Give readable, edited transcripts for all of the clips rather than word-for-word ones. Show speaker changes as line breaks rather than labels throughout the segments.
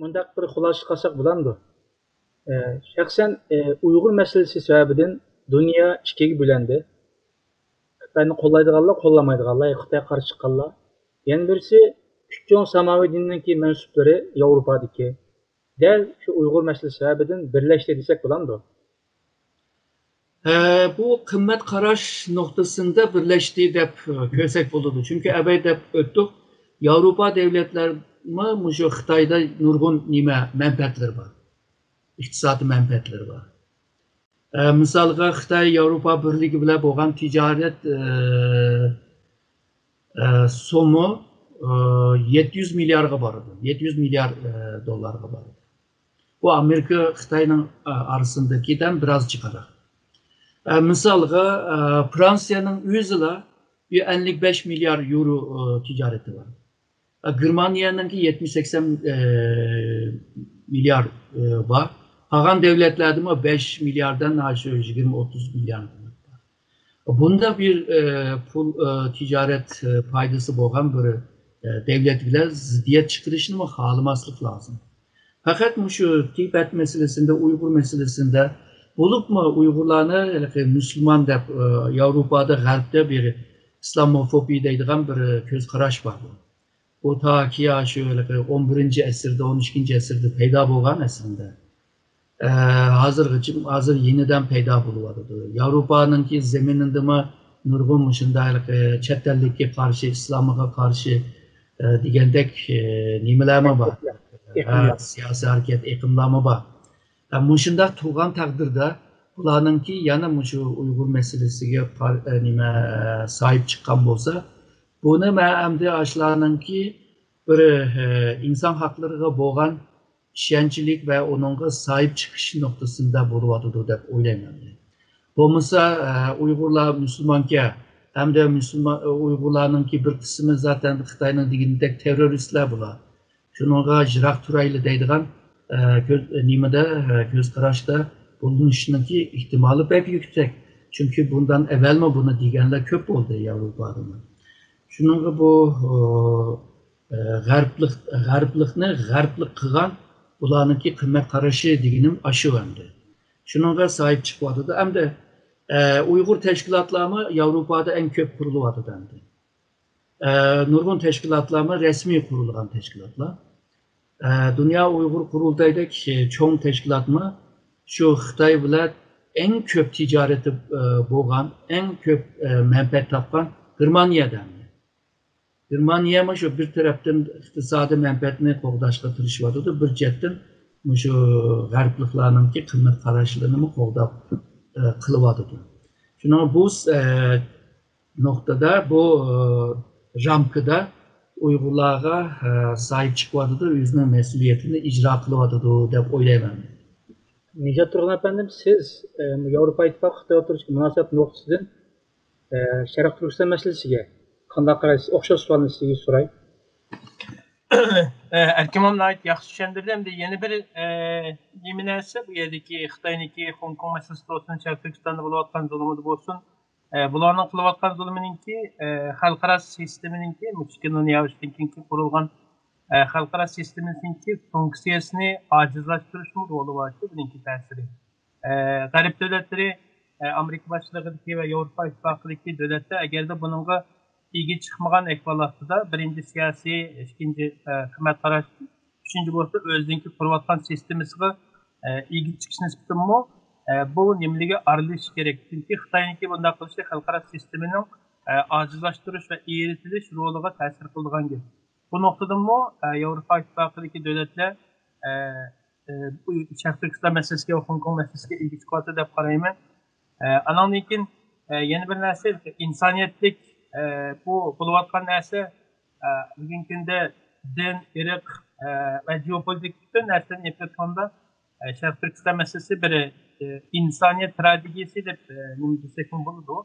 mundaq bir xulosa qilsak bo'lamdi. Şəxsən Uyğur məsələsi səbəbindən dünya ikkiga böləndi. Xitayni qo'llaydiganlar, qo'llamaydiganlar, Xitoyga qarshi chiqqanlar. Yana birisi uch cho'ng samoviy dinninki mansublari Yevropadagi. Dal shu Uyg'ur masalasi sababidan birlashdi desak bo'lamdi.
Bu qimmat qarash noktasında birleşti deb ko'rsak bo'ladi. Chunki abay deb o'tdik. Yevropa devletleri şu Xitoyda nurg'un manfaatlar bor. İqtisodiy manfaatlar bor. Misalga Xitoy Yevropa Birligi bilan bo'lgan tijorat so'mi 700 milyarga boradi. 700 milyar dollarga boradi. Bu Amerika Xitoyning arasındakidan biraz chiqaroq. Misalga Fransa'nın o'zida 55 milyar euro ticareti var. Germanya'nın ki 70-80 milyar var. Hagan devletlerde mi 5 milyardan aşağı 20-30 milyar var. Bunda bir ticaret paydası boğan bir devlet bile ziddiyet çıkarışını mı halamaslık lazım. Fakat şu Tibet meselesinde, Uygur meselesinde bulup mu Uygurlarını Müslüman da Avrupa'da, Garp'ta bir İslamofobi deydiğen bir göz qaraş var. Bu ta ki ya şöyle 11. esirde, 12. esirde peyda boğan esirinde. Hazır yeniden peyda buluvadı. Avrupa'nın ki zemininde mi nurgun mışında çetellikке karşı, İslam'a karşı digendek nimelerme var. Siyasi hareket, ekimlama var. Mışında tuğan takdirde bularının ki yana şu Uygur meselesiga sahip çıkan olsa, bunu məəmdə aşılarının ki bir insan haklarına boğan işençilik ve onunla sahip çıkış noktasında buluvadıdır deb oylayman. Olmasa Uygurlar Müslümanca hem de Uygurlarının ki bir kısmı zaten Xitayning digindek teröristler bular. Şununla Jirak Turaylı deydiğen göz qaraşda bulunuşunun ki ihtimali pek yüksek. Çünkü bundan evvel mi bunu diyenler köp oldu Avrupa'da. Şununla bu garplık kılan bulanın ki kıymet qaraşı diginim aşı öndü. Şununla sahip çıkmadı da hem de Uygur teşkilatlarımı Avrupa'da en köp kurulu vardı dendi. Nurgun teşkilatlarımı resmi kurulan teşkilatlar. Dünya Uygur Kurultay'da çoğun teşkilatımı şu Xitay bilen en köp ticareti boğan, en köp menfaat tapan Germanya'dan. Germanya mı şu bir taraftan iktisadi menfaatini qoğdaşqa tırışıvadıdır, bir cetten şu garplıklarının ki kıymet qaraşlarını mı qoğdab kılıvadıdır. Şuna bu noktada, bu ramkıda Uygurlarga sahip çıkmadıdır, özünün mesuliyetini icra kılıvadıdır deb oylayman.
Nicat Turgun efendim, siz Avrupa İttifakı Xitoy oturuşu münasebet noktasından Şarkı Türkistan meselesiga qanday qaraysiz? O'xshash savolni sizga so'ray.
Erkimomni ait yaxshi tushuntirdim. Yana bir nima narsa bu yerdagi Xitoyniki Hong Kong masalasida bo'lsin, Sharq Turkistonda bo'layotgan zulmida bo'lsin, bularning qilayotgan zulmininki xalqaro sisteminiki mushkilni qurilgan xalqaro sisteminiki funksiyasini ojizlashtirishmi roli bor buningki ta'siri. G'arb davlatlari Amerika boshchiligidagi va Yevropa ittifoqidagi davlatlar agarda buningga ega chiqmagan ahvolda birinchi siyosiy, ikkinchi qimmat qarash, uchinchi bo'lsa o'zininki qurayotgan sistemasiga ega chiqish nisbatanmi bu nimalarga aralashish kerak. Chunki Xitoyniki bunday qilishi xalqaro sistemaning ojizlashtirish va eritilish roliga ta'sir qiladigan gap. Bu nuqtadanmi Yevropa ittifoqidagi davlatlar Sharq Turkiston masalasiga va Hong Kong masalasiga ega chiqyapti deb qarayman. Andan keyin yana bir narsa insoniyatlik bu bo'layotgan narsa bugungi kunda din, irq va geopolitik bütün narsani aytayotganda Sharq Turkiston masalasi bir insoniyat tragediyasi deb nima desak bo'ladi.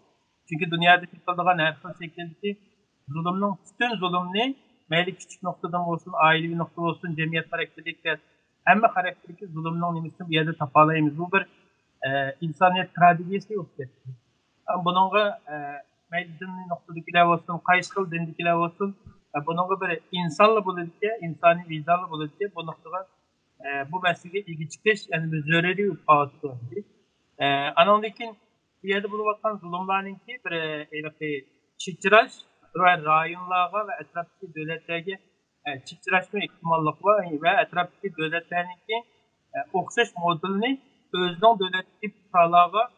Chunki dunyoda qiladigan har xil shakldagi zulmning bütün zulmni mayli kichik nuqtadan bo'lsin, oilaviy nuqta bo'lsin, jamiyat xarakterida hamma xarakterdagi zulmning nimasini bu yerda topa olamiz. Bu bir insoniyat tragediyasi bo'lib ketdi. Buningga mayli dinli nuqtadagilar bo'lsin, qaysi xil dindagilar bo'lsin, bununla bir insanla bulunca, insani vicdanla bulunca bu noktada bu meseleye ilgi çıkış yani bir zöreli bir pahası var. Anondakin bir yerde bulunan zulümlerin ki bir çiftçiraş ve rayonlarga ve etraftaki devletlerge çiftçiraşma ihtimallık var ve etraftaki devletlerin ki okşaş modelini özünün devletli sağlığa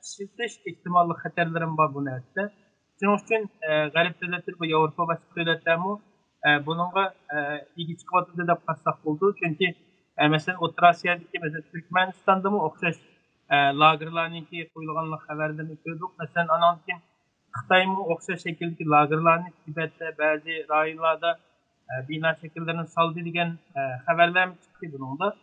işletiş ihtimalli xatarlarım var bu nerede. Şunun için garip devletler bu Avrupa başka devletler mi bununla ilgi çıkmadığı da pasak oldu. Çünkü mesela Orta Asya'daki mesela Türkmenistan'da mı okşaş lagerlarının ki koyulganlık haberlerini gördük. Mesela anankin Xitay mı okşaş şekildeki lagerlarını Tibet'te bazı rayonlarda bina şekillerinin saldı degan haberler çıktı bununla.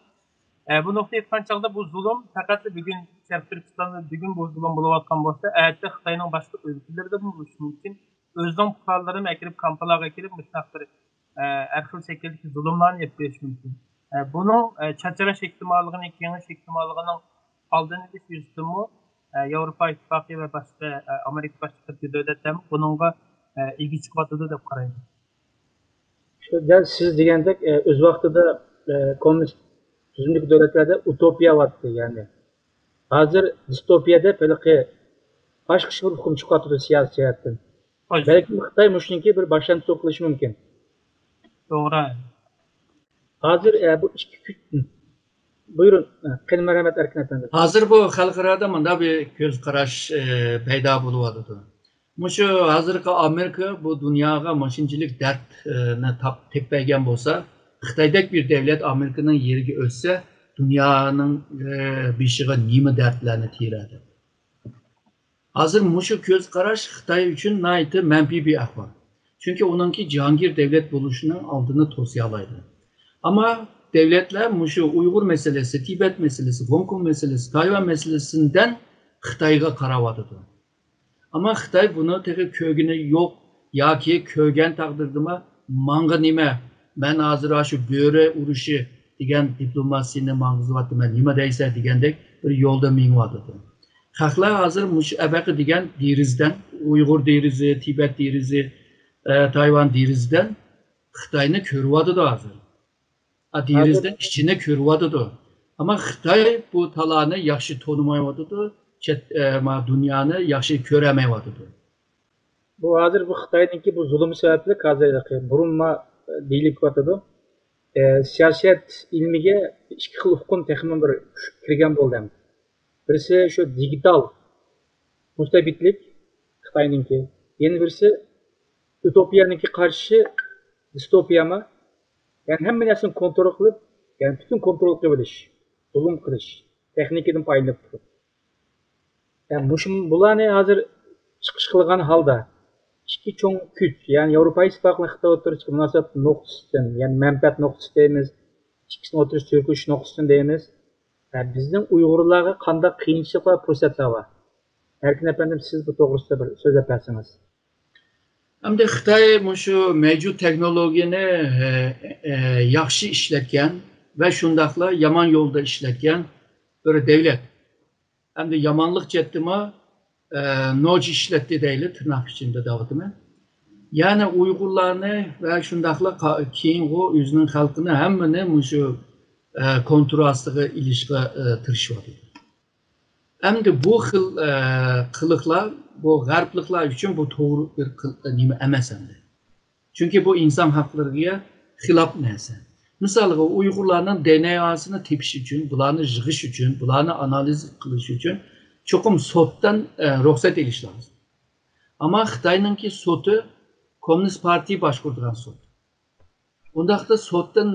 Bu noktaya çıkan bu zulüm fakat bugün Şərq Türkistan'da bugün bu zulüm buluvatkan bolsa, ertə Xitayның başqa ülkeleri de buluş mümkün. Özünün pukarları məkirib kampalarga kirib müşnaqdır her xil şekildeki zulümlerini yapış mümkün. Bunun çaçaraş ihtimalını, kengiş ihtimalının aldığını bir üstünmü Avrupa İttifakı ve başka Amerika başka devletler bununla ilgi çıkmadığı da qaraydı.
Şu siz degandek öz vaqtida komünist tüzümlük devletlerde utopiya vardı yani. Hazır distopiyada belki başka bir hukum çıkartıyor siyasi cihetten. Belki Xitay müşniki bir başlangıç okuluş mümkün.
Doğru.
Hazır bu iki buyurun Kılım Merhamet Erkin Efendi.
Hazır bu xalqarada mında bir göz qaraş payda buluvadı. Muşu hazırki Amerika bu dünyaya maşincilik dertine tepbeygen bolsa, Xitaydak bir devlet Amerika'nın yeriga ötse, dünyanın bişiğe nime dertlerini tiyiradi. Hazır muşu göz qaraş Xitay üçün naiti mənfi bir ahval. Çünkü onunki Cihangir devlet buluşunun aldığını tosyalaydı. Ama devletler muşu Uygur meselesi, Tibet meselesi, Hong Kong meselesi, Tayvan meselesinden Xitayga qaravadıdı. Ama Xitay bunu teki kögünü yok, ya ki kögen taqdirdima manga nime, ben hazır şu böre uruşu degen diplomasiyini mağızı vatı ben nime deyse degendek bir yolda minvadıdı. Xalqlar hazır muş ebaqi degen dirizden, Uygur dirizi, Tibet dirizi, Tayvan dirizden Xitayni körüvadı da hazır. Dirizden içine körüvadı da. Ama Xitay bu talanı yaxşı tonumayvadı da, dünyanı yaxşı köremeyvadı da.
Bu hazır bu Xitay'daki bu zulüm sebeple kazaydı. Burunma deyilip vatıdı. Siyaset ilmige iki xil hukum texmin bir kirgen boldu. Birisi şu digital mustabitlik Xitay'nınki. Yeni birisi Utopiyanınki karşı distopiya mı? Yani hem narsani kontrol kılıp, yani bütün kontrol kılış, zulüm kılış, texnikiden paylanıp turup. Yani bularni hazır çıkış kılgan halda iki çoğun güç, yani Avrupa İttifakı'nın Xitay oturuş münasebet noktasından, yani menfaat noktası deyimiz, ikisinin oturuş söküş noktasından deyimiz. Yani bizden Uygurlarga qanday qiyinchiliklar, fursatlar var. Erkin efendim siz bu doğrusunda bir söz yaparsınız.
Hem de Xitay şu mevcut teknolojini yaxşı işletken ve şundakla yaman yolda işletken bir devlet. Hem de yamanlık cettime noc işletti değil tırnak içinde dağıtımı. Yani Uygurlarını ve şundakla keyin o özünün halkını hemmini şu kontrastlığı ilişki tırışvadı. Hem de bu kılıklar, bu garplıklar için bu doğru bir nime emes hem de. Çünkü bu insan haklarıya hilap neyse. Mesela Uygurlarının DNA'sını tepiş için, bularını yığış için, bularını analiz kılış için çokum sottan ruhsat ediş lazım. Ama Xitay'nınki sotu Komünist Parti'yi başkurduran sot. Ondaqda sotdan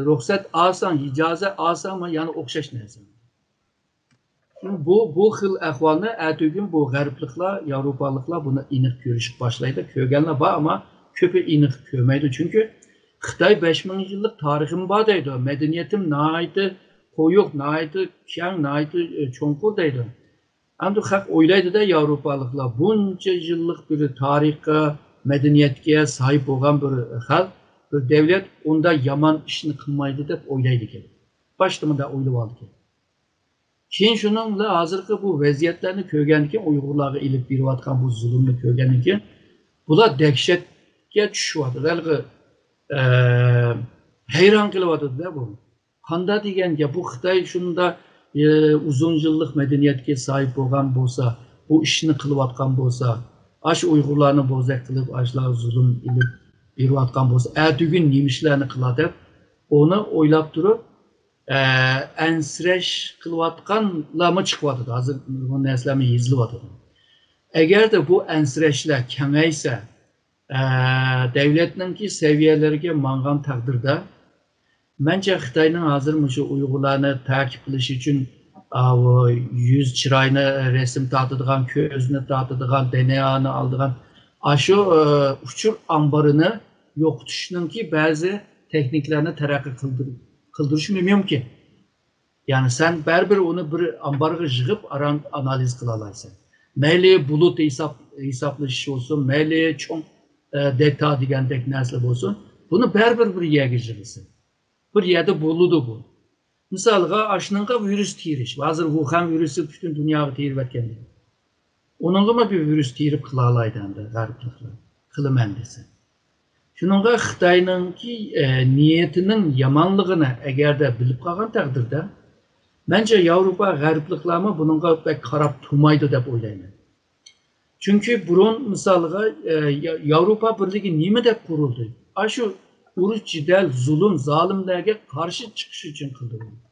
ruhsat alsan, icazə alsan mı yani okşaş neyse. Bu xil əhvalını ertügün bu Qərbliklər, Avropalıqlar buna iniq görüşüb başlaydı. Kögənlər var ama köpü iniq köməydi. Çünkü Xitay 5000 yıllık tarixim badaydı. Medeniyetim naydı, koyuq naydı, kyan naydı, çonqurdaydı. Hem de xalq oylaydı da Avropalıqlar bunca yıllık bir tarixə, medeniyetke sahip olan bir xalq, bir devlet onda yaman işini kılmaydı deb oylaydı ki. Başlamada oylaydı ki. Keyin şununla hazırki bu vaziyetlerini kögendikin Uygurlarga ilip birivatkan bu zulümlü kögendikin bular dehşet tushyotir. Haligi hayron qilyotdi-da bu. Qanda deganga bu Xitoy shunda uzun yillik madaniyatga sahib bo'lgan bo'lsa, bu ishni qilayotgan bo'lsa, ash Uyg'urlarni bo'zak qilib, ashlar zulm ilib berayotgan bo'lsa, bugun nima ishlarni qiladi deb onu o'ylab turib, ansirash qilayotganlarmi chiqyapti. Hozir bu narsalarni yezilyapti. Agarda bu ansirashlar kengaysa, davlatninki saviyalariga mangan taqdirda, bence Xitoyning hozir shu Uyg'urlarni ta'qib qilish uchun yüz chiroyni resim tortadigan, ko'zni tortadigan, DNAni oladigan shu uchur ambarini yo'qotishninki ba'zi texniklarni taraqqiy qildirish mumkin. Yani sen baribir onu bir ambarga yig'ib analiz qila olasan. Mayli bulut hisoblash olsun, mayli cho'ng data degandek narsa bo'lsin, buni baribir bir yerga yig'ilsin. Bir yerde bo'ludi bu. Misalga aşınınca virüs tiyiriş. Hazır Wuhan virüsü bütün dünyayı tiyirip etken. Onunla mı bir virüs tiyirip kılalaydan da gariplikler. Kılımen dese. Şununla Xitay'nın ki niyetinin yamanlığını eğer de bilip kalan takdirde bence Avrupa garipliklerimi bununla pek karap tumaydı dep oylayman. Çünkü burun misalga Avrupa Birliği nime dep kuruldu? Aşı uruç cidel, zulüm, zalimlerge karşı çıkış için kıldırıldı.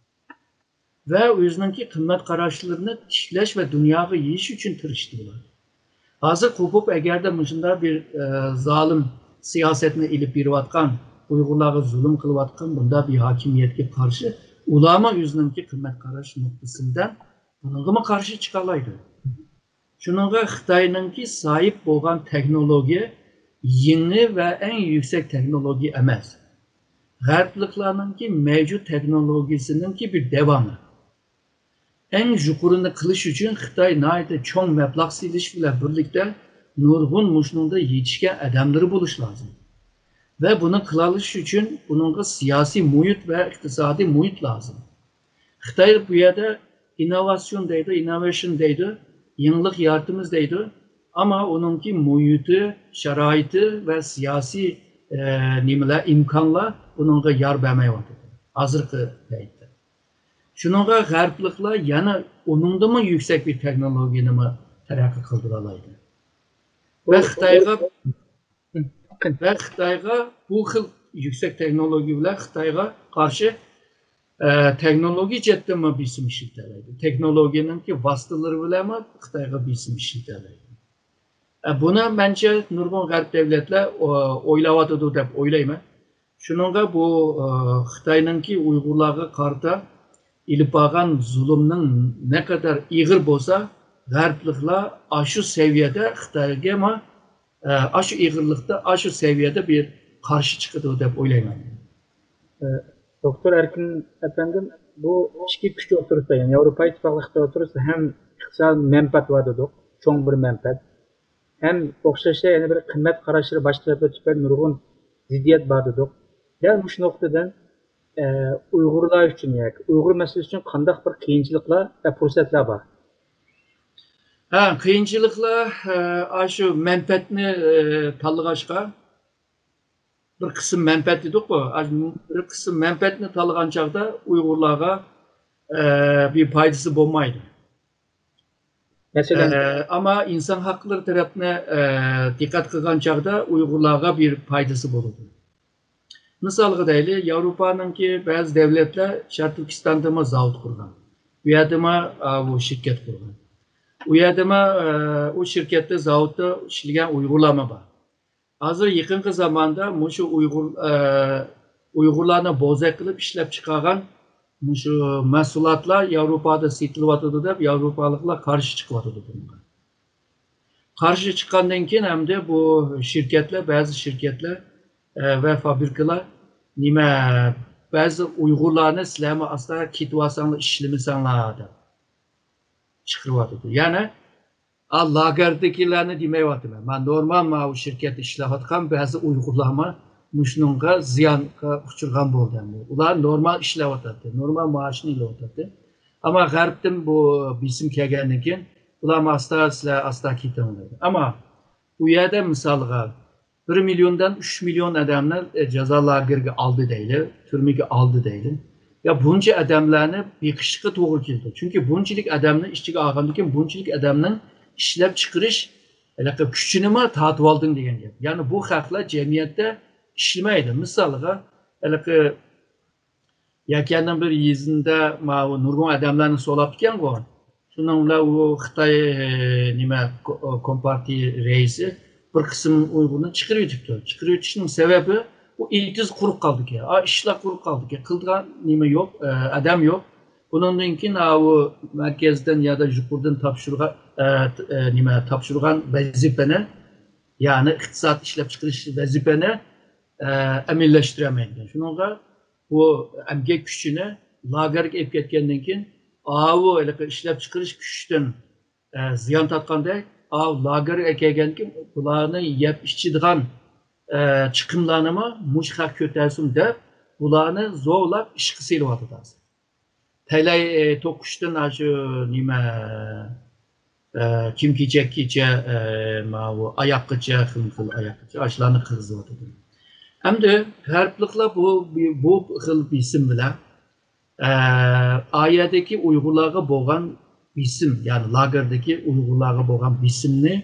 Ve özününki kıymet karşılarını tişleş ve dünyayı yiyiş için tırıştılar. Hazır kopup eğer de müşünde bir zalim siyasetine ilip bir vatkan, Uygurları zulüm kılıvatkan, bunda bir hakimiyetke karşı ulama özününki kıymet karşı noktasından bununla karşı çıkalaydı. Şununla Xitay'nınki sahip olan teknoloji yeni ve en yüksek teknoloji emez. Garplıklarınki mevcut teknolojisininki bir devamı. En yukarını kılış için Xitay naite çoğun meblağ siliş ile birlikte nurgun muşnunda yetişken adamları buluş lazım. Ve bunu kılalış için bunun siyasi muhit ve iktisadi muhit lazım. Xitay bu yerde inovasyondaydı, innovation'daydı, yenilik yardımızdaydı. Ama onunki muhiti, şaraiti ve siyasi imkanla bununla yar vermeyiyordu. Hazırkı deydi. Şununla garplıkla yani onun da mı yüksek bir teknolojini mi terakki kıldıralaydı. Ve Xitayga bu xil yüksek teknolojiyle Xitayga karşı teknoloji ciddi mi bisim işilteleydi. Teknolojinin ki vasıtaları bile mi Xitayga bisim işilteleydi. Buna bence nurgun garip devletler oylavatıdır dep oylayman. Şununla bu Xitay'nınki Uygurlarga karta ilip bağan zulümün ne kadar iğir bolsa gariplikler aşı seviyede Xitayga ama aşı iğirlikte aşı seviyede bir karşı çıkıdır dep oylayman.
Doktor Erkin efendim bu iki güç oturursa yani Avrupa İttifakı'da oturursa hem iktisadi menfaat var dedik, çoğun bir menfaat. Hem okşaşta yani bir kıymet karşıları başlayıp ötüpen nurgun ziddiyet var dedik. Yani bu noktadan Uygurlar için yani Uygur meselesi için kandak bir kıyınçılıkla ve fırsatlar var.
Kıyınçılıkla aşı menfaatini tanıgaçka bir kısım menfaat dedik bu. Bir kısım menfaatini tanıgan çağda Uygurlarga bir faydası bulmaydı. Mesela ama insan hakları tarafına dikkat kılgan çağda Uygurlarga bir faydası bulundu. Misalga deyli, Avrupa'nın ki bazı devletler Şarkı Türkistan'da mı zavut kurgan. Bu yadıma bu şirket kurgan. Bu yadıma o şirkette zavutta işleyen Uygurlama var. Hazır yakın zamanda şu Uygurlarını bozak kılıp işlep çıkaran şu mesulatlar Avrupa'da sitilyaptı dep Avrupalıklar karşı çıkıptı bunga. Karşı çıkandan keyin hem de bu şirketler, bazı şirketler ve fabrikalar nime bazı Uygurlarını silahı asla kitvasanlar işlemisanlar da çıkırıptı. Yani lagerdekilerini demeyivatım. Ben normal ma o şirket işlevatkan bazı Uygurlarıma müşnunga ziyan uçurgan boldu. Ular normal işlevatdı. Normal maaşını ilevatdı. Ama gariptim bu bisim kelgendikin ular asla kitemledi. Ama bu yerde misalga 1 milyondan 3 milyon adamlar ceza lagerge aldı değil, türmege aldı değil. Ya bunca adamlarını bir kışkı doğru geldi. Çünkü bunçilik adamın işçiga algandıkken bunçilik adamın işlep çıkarış küçünü mü tatip aldın degan gap. Yani bu haklar cemiyette işlemaydi. Misalga yakandan bir yezinde nurgun adamlarını solap diken bu. Şununla o Xitay Komparti reisi bir kısım Uygur'unu çıkarıyorduktu. Çıkarıyorduklarının sebebi bu iltiz kuruk kaldık ya. İşler kuruk kaldık ya. Kıldıran nime yok, adam yok. Bunun için o merkezden ya da Jukur'dan tapşırgan vazifeni yani iktisat işlep çıkarış vazifeni emirleştiremeyin. Şununla bu emgek gücünü lagerge ep ketkendan keyin o işlep çıkarış güçten ziyan tatqanda lagerge kelgandan keyin bularni yep ichadigan chiqimlarni mush haq ko'tarsin deb bularni zo'rlab ishga selyapti. Talay to'qishdan shu nima kim kechakgacha oyoqqacha xil oyoqqacha ashlarni qirg'izyapti. Hamda g'arbliklar bu xil bisim bilan ayadagi Uyg'urlarga bo'lgan bisim, ya'ni lagerdagi Uyg'urlarga bo'lgan bisimni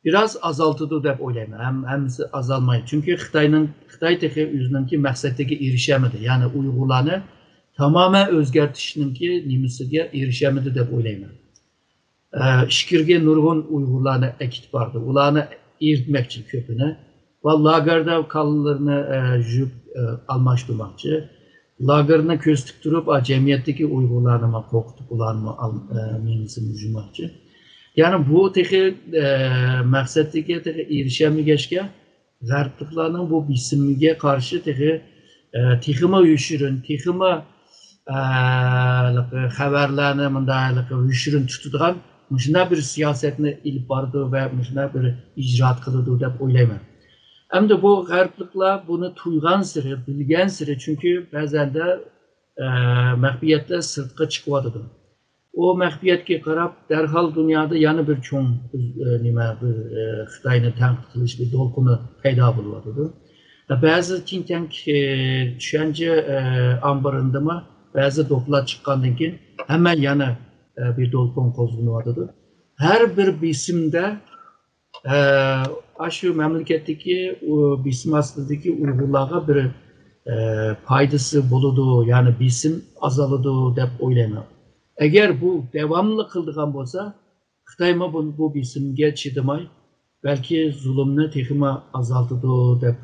biraz azaltıdı deb o'ylayman. Hammasi azalmaydi. Çünkü Xitoy tehi o'zininki maqsadiga erishemedi. Yani Uyg'urlarni tamamen o'zgartirishninki nimasiga erishemedi deb o'ylayman. Ishkirga nurg'un Uyg'urlarni akitib bordi. Ularni eritmoqchi ko'pini. Va lagerda qonlarni yuvib almashtirmoqchi. Lagerni ko'z tutib turib, jamiyatdagi Uyg'urlarni qo'rqitib ularni mengisini yuvmoqchi. Yani bu tehi maqsadga tehi erishemigachga g'arbliklarning bu bisimiga qarshi texima yushirin, texima xabarlarni bunday yushirin tutadigan shunday bir siyosatni ilib bordi va shunday bir ijrot qildi deb o'ylayman. Hamda bu g'arbliklar buni tuygan siri, bilgan siri, çünkü ba'zanda maxfiyatlar sirtqa chiqyotdi. O maxfiyatga qarab darhol dunyoda yana bir cho'ng nima bir Xitoyni tanqid qilish bir to'lqini paydo bo'lyotdi. Ba'zi think tank tushuncha ambarindami ba'zi do'qlar chiqqandan keyin hamma yana bir to'lqin qo'zg'anyotdi. Har bir bisimda shu mamlakatdagi bisim ostidagi Uyg'urlarga bir foydasi bo'ladi, ya'ni bisim azaladi deb o'ylayman. Eğer bu devamlı kıldıgan bolsa, Xitay bu bisimge chidamay, belki zulümni texima azaltıdı deb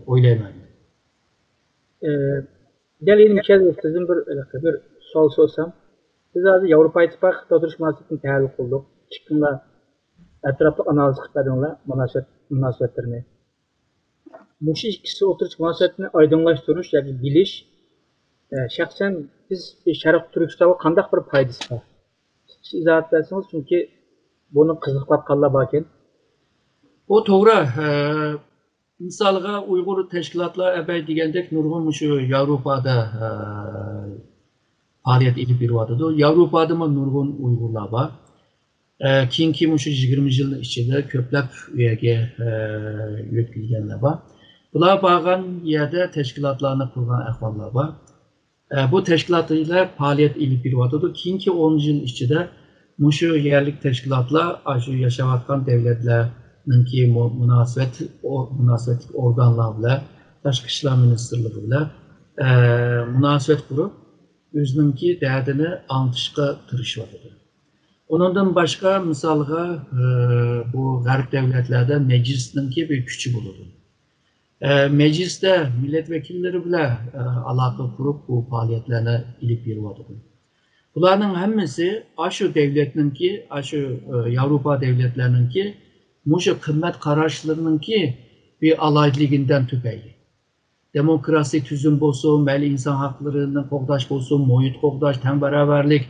o'ylayman.
Gel elim sizin bir so'ol so'rsam. Biz hozir Yevropa İttifaqı o'tirish munosabatini tahlil qildik. Chiqimlar atrofli analiz qilib berdinglar munosabatlarni. Mush ikkisi o'tirish munosabatini oydinlashtirish yoki bilish şahsen biz Şərq Türkiston'a qandaq bir faydası var? İzahat etsiniz çünkü bunu qiziqayotganlar barken.
O to'g'ri. Misalga Uyg'ur tashkilotlar abay degandek nurg'un shu Yevropada faoliyat ilib beryapti. Yevropada nurg'un Uyg'urlar bor. Keyingi shu 20 yil ichida ko'plab u yerga yetkazganlar bor. Bular borgan yerda tashkilotlarni qurgan ahvollar bor. Bu teşkilatıyla faaliyet ilip beryapti. Keyingi 10 yıl ichida mushu yerlik teşkilatlar shu yaşayotgan devletlarninki munosabatli organlar bilan Tashqi ishlar ministrligi bilan munosabat qurib o'zininki dardini anglashga tirishyapti. Ondan başka misalga bu g'arb devletlarda meclisninki bir kuchi bo'ladi. Mecliste milletvekilleri bile alaka kurup bu faaliyetlerine ilip beryapti. Bularning hammasi shu devletninki, shu Yevropa devletlerininki mushu qimmat qarashlarininki bir alaydiliginden tüpeyli. Demokrasi tüzüm bo'lsin, mayli inson haqlarini qo'g'dash bo'lsin, muhit qo'g'dash, tengbarobarlik,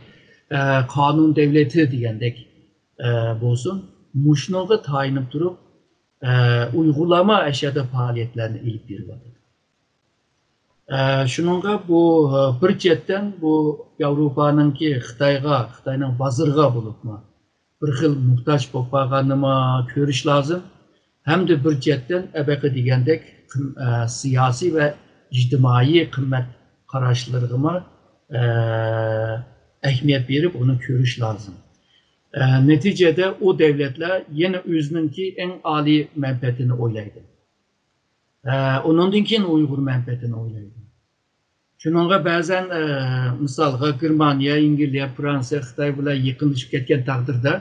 qonun devleti degandek bo'lsin, mushunga tayinib turib uygulama aşağıda faaliyetlerini ilip beryapti. Şununla bu bir chetdan bu Yevropaninki Xitoyning bozorga bo'libmi bir xil muhtaç bo'lib qolganini ko'rish lozim. Hamda bir chetdan abaqa degandek siyosiy va ijtimoiy qimmat qarashlarga ahamiyat berib uni ko'rish lozim. Neticede o devletler yine özününki en âli menfaatini oylaydı. Onundan keyin Uygur menfaatini oylaydı. Şununla bazen misalga Germaniya, İngiltere, Fransiya, Xitoy bilan yaqinlashib ketgan taqdirda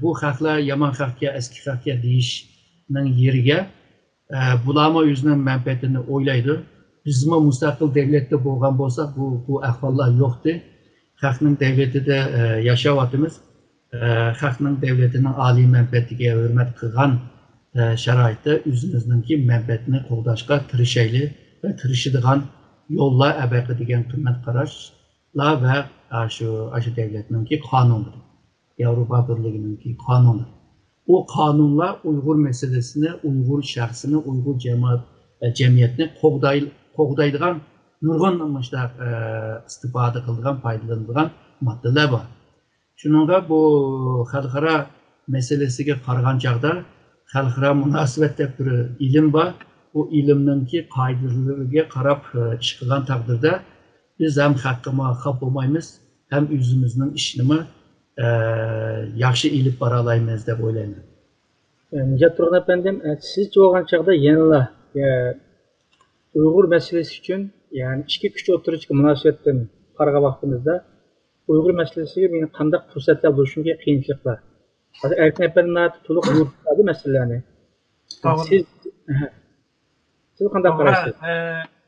bu xalqlar yomon xalqga, eski xalqga deyishning yeriga bularni o'zining menfaatini o'ylaydi. Bizmi mustaqil davlatda bo'lgan bo'lsak, bu ahvollar yo'qdi. Xalqning devletida yashayapmiz. Xalqning devletining oliy manfaatiga hurmat qilgan sharoitda o'zimizningki manfaatini qo'llashga tirishaylik va tirishadigan yo'llar abaqa degan qimmat qarashlar va shu davlatningki qonundir. Yevropa Birligininki qonundir. O qonunlar Uyg'ur masalasini, Uyg'ur shaxsini, Uyg'ur jamiyatini qo'g'daydigan nurg'un istifoda qiladigan, foydalanadigan moddalar bor. Shuningga bu xalqaro masalasiga qaragan chog'da xalqaro munosabatda bir ilm bor. Bu ilmninki qoidalariga qarab ish qilgan taqdirda biz ham haqqima xaf bo'lmaymiz, ham o'zimizning ishni yaxshi ilib bora olamiz deb o'ylayman.
Nijat Turg'un efendim, siz tug'ilgan chog'da yanala Uyg'ur meselesi için, yani iki kuch o'rtasidagi munosabatdan qaragan vaqtimizda Uyg'ur masalasiga meni qanday fursatlar bo'lishunga qiyinchilik bor. Hozir Erkin efendim to'liq yurtadi masalalarni. Siz qanday qaraysiz?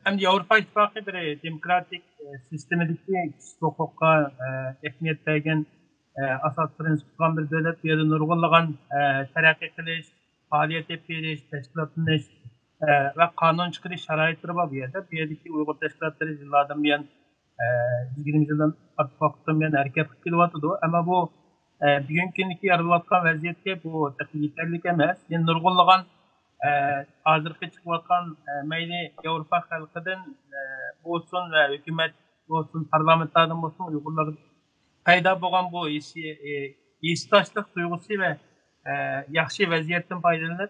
Hem Avrupa İttifakı bir demokratik sistemdeki hukuka ehemmiyet vergen asas prensip olan bir devlet bir yerden nurgulluğun terakki kılış, faaliyet yapış, teşkilatlanış ve kanun çıkarış şaraitleri var bir yerde. Bir yerdeki Uygur teşkilatları yıllardan bir yan 20 yıldan artık vakıttan bir yan erkek kılvatıdı. Ama bu bugünkü yarılatkan vaziyette bu yeterlik emez. Yani nurgulluğun hazırki çıkıvatkan meyli Avrupa halkıdan olsun ve hükümet olsun, parlamentardan olsun Uygurların payda boğan bu istaşlık duygusu ve yaxşı vaziyetten faydalanır.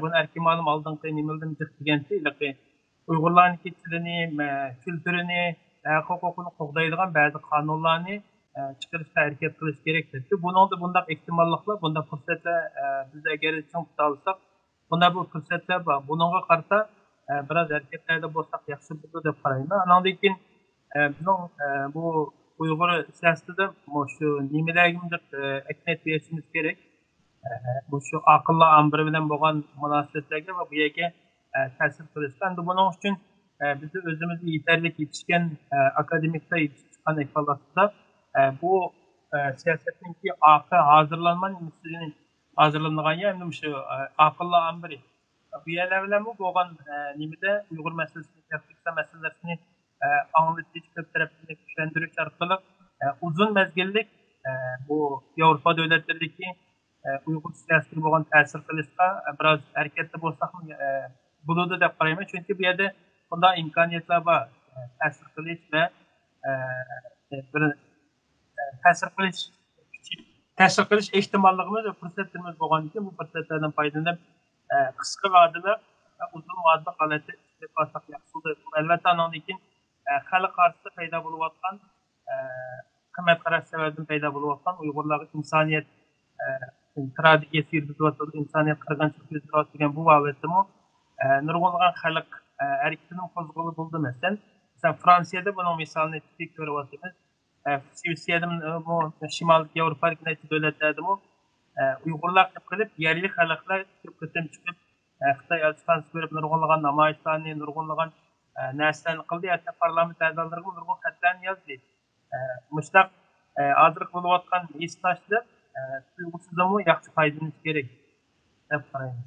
Bunu erki malum aldığınki nimildim çıktıgenti ilaki Uygurların tilini, kültürünü, hukukunu qoğdaydıgan bazı kanunlarını çıkarışta hareket kılış gerektir. Bunun da bunda ihtimallıkla, bunda fırsatla biz eğer için tutalırsak bunda bu fırsatlar var. Bununla karşı biraz hareketlerde bolsak yaxşı buldu dep qarayman. Andan keyin bizning bu Uyghur siyasatida şu nimelergimdir eknet berishimiz kerak. Bu şu aqlli amr bilan bo'lgan munosabatlarga va bu yerga ta'sir qilishdan. Buning uchun bizni o'zimizni yetarlik yetishgan akademikda chiqqan ekologlar bu siyosatninki hazırlanma nimesini hazırlangan ya hem şu aqlli amri. Bu yerler bilan bo'lgan nimede Uyghur meselesini, Türkistan meselesini anlatıcı köp tarafını güçlendiriş arkalık uzun mezgillik bu Avrupa devletlerindeki Uyghur siyasetine bo'lgan ta'sir qilishga biraz hareketli bo'lsak buludu deb qarayman. Çünkü bu yerda bunday imkoniyatlar bor ta'sir qilish va bir ta'sir qilish ehtimolligimiz va fursatlarimiz bo'lgan ekan bu fursatlardan foydalanib qisqa vadada uzun vadada holatda ishlab yaxshi. Albatta undan keyin xalq qarşısında paydo bo'layotgan qimmat qarash sababidan paydo bo'layotgan Uyg'urlar insoniyat tragediyasi yurgizayotgan insoniyat qirg'inchilik yurgizayotgan bu vaziyatda nurg'unlagan xalq hareketining qo'zg'oli bo'ldi. Masalan Fransiyada buning misolini ko'ryapmiz. Rossiyada shimoliy Yevropalik davlatlarda Uyg'urlar qilib yerli xalqlar ko'pdan chiqib Xitoy elchixonasi ko'rib nurg'unlagan namoyishlarni, nurg'unlagan narsalarni qildi. Hatta parlament a'zolariga nurg'un xatlarni yozdi. Mushtaq hozir bo'layotgan istaşlar tuyg'usidan yaxshi foydalanish kerak deb qarayman.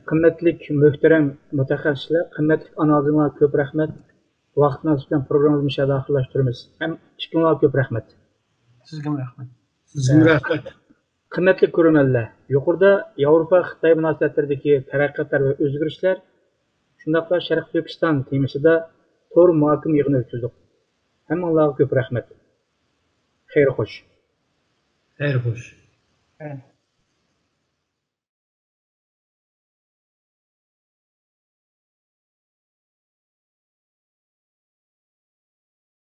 Qimmatlik muhtaram mutaxassislar, qimmatli analizingizga ko'p rahmat. Vaqtingiz bilan programmamizni inshaalloh oxirlashtiramiz. Ham ikkingiz ko'p rahmat.
Sizga rahmat.
Sizga rahmat.
Qimmatli ko'ruvchilar, yuqorida Yevropa Xitoy munosabatlaridagi taraqqiyotlar va o'zgarishlar, shundaqla Sharq Turkiston temasida to'g'ri muhokama yig'ini o'tkazdik. Hammalarga ko'p rahmat. Xeyri xoş.
Xeyr xoş.
Evet.